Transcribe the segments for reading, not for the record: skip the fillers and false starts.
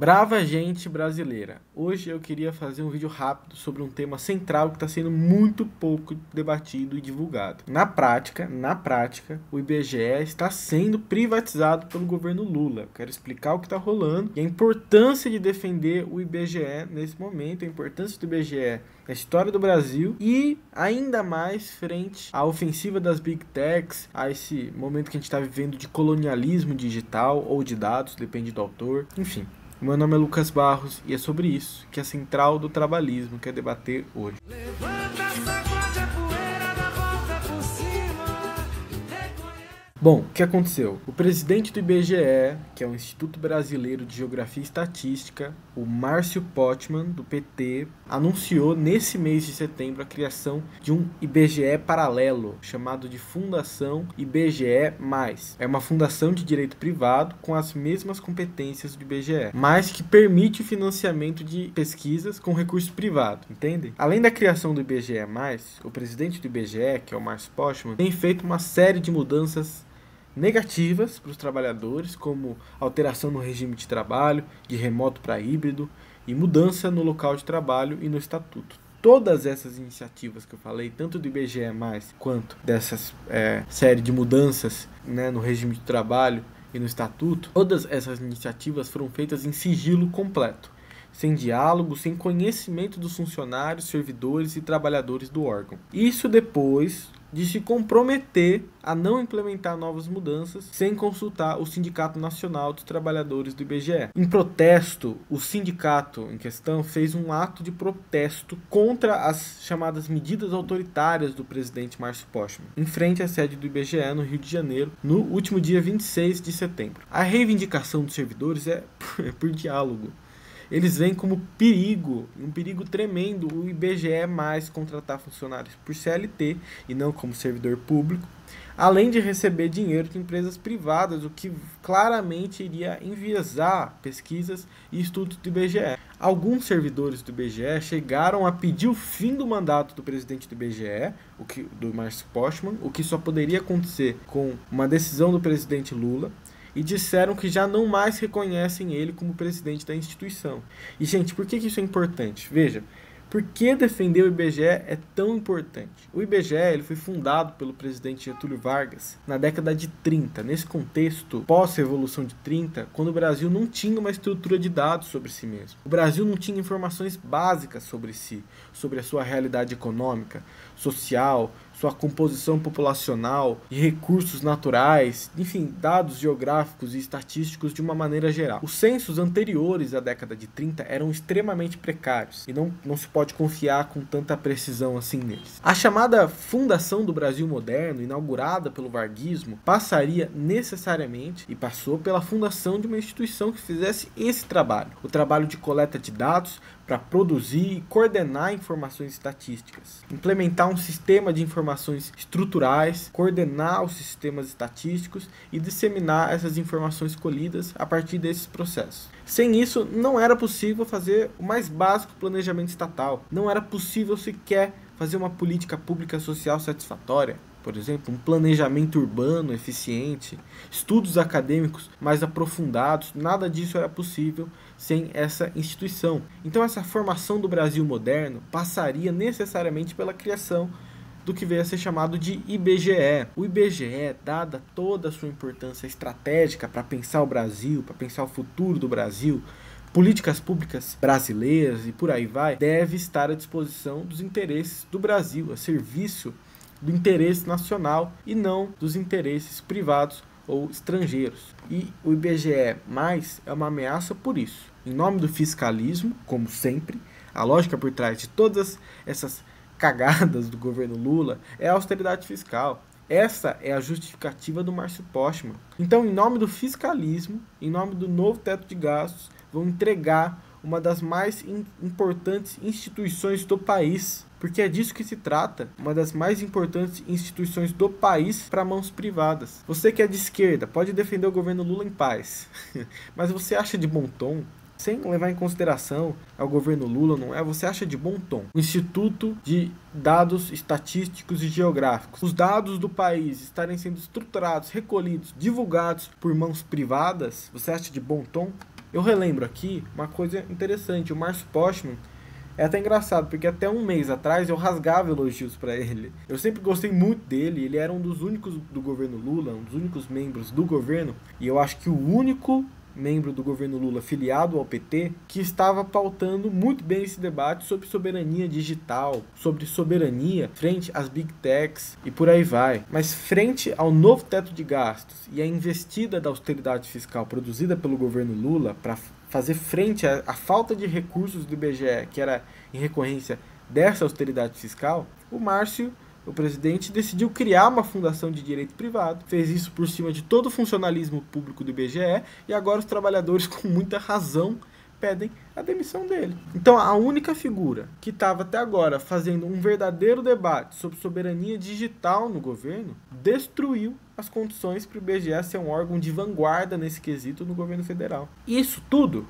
Brava gente brasileira, hoje eu queria fazer um vídeo rápido sobre um tema central que está sendo muito pouco debatido e divulgado. Na prática, o IBGE está sendo privatizado pelo governo Lula. Eu quero explicar o que está rolando e a importância de defender o IBGE nesse momento, a importância do IBGE na história do Brasil e ainda mais frente à ofensiva das Big Techs, a esse momento que a gente está vivendo de colonialismo digital ou de dados, depende do autor, enfim. Meu nome é Lucas Barros e é sobre isso que a Central do Trabalhismo quer debater hoje. Bom, o que aconteceu? O presidente do IBGE, que é o Instituto Brasileiro de Geografia e Estatística, o Márcio Pottmann, do PT, anunciou nesse mês de setembro a criação de um IBGE paralelo, chamado de Fundação IBGE+. É uma fundação de direito privado com as mesmas competências do IBGE, mas que permite o financiamento de pesquisas com recurso privado, entende? Além da criação do IBGE+, o presidente do IBGE, que é o Márcio Pottmann, tem feito uma série de mudanças negativas para os trabalhadores, como alteração no regime de trabalho, de remoto para híbrido, e mudança no local de trabalho e no estatuto. Todas essas iniciativas que eu falei, tanto do IBGE+, quanto dessas série de mudanças, né, no regime de trabalho e no estatuto, todas essas iniciativas foram feitas em sigilo completo, sem diálogo, sem conhecimento dos funcionários, servidores e trabalhadores do órgão. Isso depois de se comprometer a não implementar novas mudanças sem consultar o Sindicato Nacional dos Trabalhadores do IBGE. Em protesto, o sindicato em questão fez um ato de protesto contra as chamadas medidas autoritárias do presidente Márcio Pottmann, em frente à sede do IBGE no Rio de Janeiro, no último dia 26 de setembro. A reivindicação dos servidores é por diálogo. Eles veem como perigo, um perigo tremendo, o IBGE mais contratar funcionários por CLT e não como servidor público, além de receber dinheiro de empresas privadas, o que claramente iria enviesar pesquisas e estudos do IBGE. Alguns servidores do IBGE chegaram a pedir o fim do mandato do presidente do IBGE, do Márcio Pottmann, o que só poderia acontecer com uma decisão do presidente Lula, e disseram que já não mais reconhecem ele como presidente da instituição. E, gente, por que isso é importante? Veja, por que defender o IBGE é tão importante? O IBGE ele foi fundado pelo presidente Getúlio Vargas na década de 30. Nesse contexto, pós-Revolução de 30, quando o Brasil não tinha uma estrutura de dados sobre si mesmo. O Brasil não tinha informações básicas sobre si, sobre a sua realidade econômica, social, sua composição populacional e recursos naturais, enfim, dados geográficos e estatísticos de uma maneira geral. Os censos anteriores à década de 30 eram extremamente precários e não se pode confiar com tanta precisão assim neles. A chamada Fundação do Brasil Moderno, inaugurada pelo varguismo, passaria necessariamente e passou pela fundação de uma instituição que fizesse esse trabalho, o trabalho de coleta de dados para produzir e coordenar informações estatísticas, implementar um sistema de informações estruturais, coordenar os sistemas estatísticos e disseminar essas informações colhidas a partir desses processos. Sem isso, não era possível fazer o mais básico planejamento estatal, não era possível sequer fazer uma política pública social satisfatória. Por exemplo, um planejamento urbano eficiente, estudos acadêmicos mais aprofundados, nada disso era possível sem essa instituição. Então essa formação do Brasil moderno passaria necessariamente pela criação do que veio a ser chamado de IBGE. O IBGE, dada toda a sua importância estratégica para pensar o Brasil, para pensar o futuro do Brasil, políticas públicas brasileiras e por aí vai, deve estar à disposição dos interesses do Brasil, a serviço do interesse nacional e não dos interesses privados ou estrangeiros. E o IBGE mais é uma ameaça por isso. Em nome do fiscalismo, como sempre, a lógica por trás de todas essas cagadas do governo Lula é a austeridade fiscal. Essa é a justificativa do Márcio Pottmann. Então, em nome do fiscalismo, em nome do novo teto de gastos, vão entregar uma das mais importantes instituições do país, porque é disso que se trata, uma das mais importantes instituições do país para mãos privadas. Você que é de esquerda pode defender o governo Lula em paz, mas você acha de bom tom, sem levar em consideração ao governo Lula, não é? Você acha de bom tom o Instituto de Dados Estatísticos e Geográficos, os dados do país estarem sendo estruturados, recolhidos, divulgados por mãos privadas, você acha de bom tom? Eu relembro aqui uma coisa interessante, o Márcio Postman é até engraçado, porque até um mês atrás eu rasgava elogios para ele. Eu sempre gostei muito dele, ele era um dos únicos do governo Lula, um dos únicos membros do governo, e eu acho que o único membro do governo Lula filiado ao PT, que estava pautando muito bem esse debate sobre soberania digital, sobre soberania frente às big techs e por aí vai. Mas frente ao novo teto de gastos e à investida da austeridade fiscal produzida pelo governo Lula para fazer frente à falta de recursos do IBGE, que era em recorrência dessa austeridade fiscal, o presidente decidiu criar uma fundação de direito privado, fez isso por cima de todo o funcionalismo público do IBGE, e agora os trabalhadores, com muita razão, pedem a demissão dele. Então, a única figura que estava até agora fazendo um verdadeiro debate sobre soberania digital no governo, destruiu as condições para o IBGE ser um órgão de vanguarda nesse quesito no governo federal. Isso tudo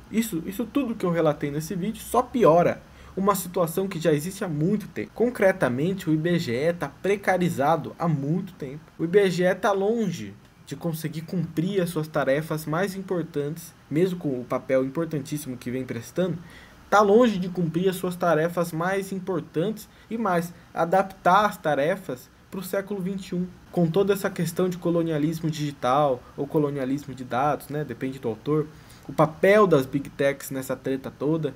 que eu relatei nesse vídeo só piora uma situação que já existe há muito tempo. Concretamente, o IBGE está precarizado há muito tempo. O IBGE está longe de conseguir cumprir as suas tarefas mais importantes, mesmo com o papel importantíssimo que vem prestando, está longe de cumprir as suas tarefas mais importantes e mais adaptar as tarefas para o século XXI, com toda essa questão de colonialismo digital ou colonialismo de dados, né? Depende do autor, o papel das big techs nessa treta toda.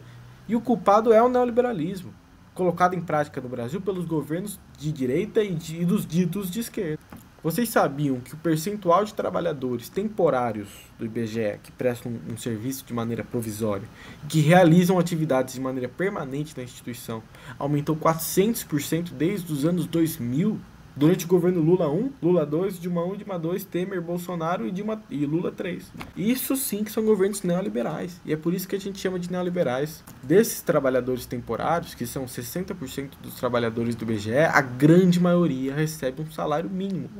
E o culpado é o neoliberalismo, colocado em prática no Brasil pelos governos de direita e dos ditos de esquerda. Vocês sabiam que o percentual de trabalhadores temporários do IBGE que prestam um serviço de maneira provisória e que realizam atividades de maneira permanente na instituição aumentou 400% desde os anos 2000? Durante o governo Lula 1, Lula 2, Dilma 1, Dilma 2, Temer, Bolsonaro e Lula 3. Isso sim que são governos neoliberais. E é por isso que a gente chama de neoliberais. Desses trabalhadores temporários, que são 60% dos trabalhadores do IBGE, a grande maioria recebe um salário mínimo.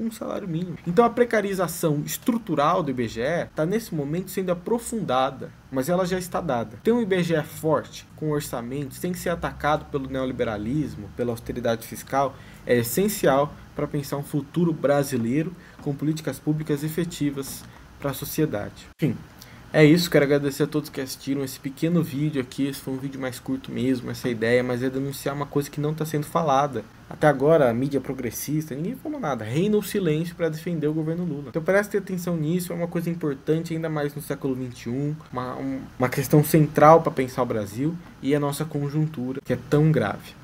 Então a precarização estrutural do IBGE está nesse momento sendo aprofundada, mas ela já está dada. Ter um IBGE forte, com orçamento, sem ser atacado pelo neoliberalismo, pela austeridade fiscal, é essencial para pensar um futuro brasileiro com políticas públicas efetivas para a sociedade. Enfim, é isso. Quero agradecer a todos que assistiram esse pequeno vídeo aqui. Esse foi um vídeo mais curto mesmo, essa ideia, mas é denunciar uma coisa que não está sendo falada. Até agora, a mídia progressista, ninguém falou nada. Reina o silêncio para defender o governo Lula. Então prestem atenção nisso, é uma coisa importante, ainda mais no século XXI, uma questão central para pensar o Brasil e a nossa conjuntura, que é tão grave.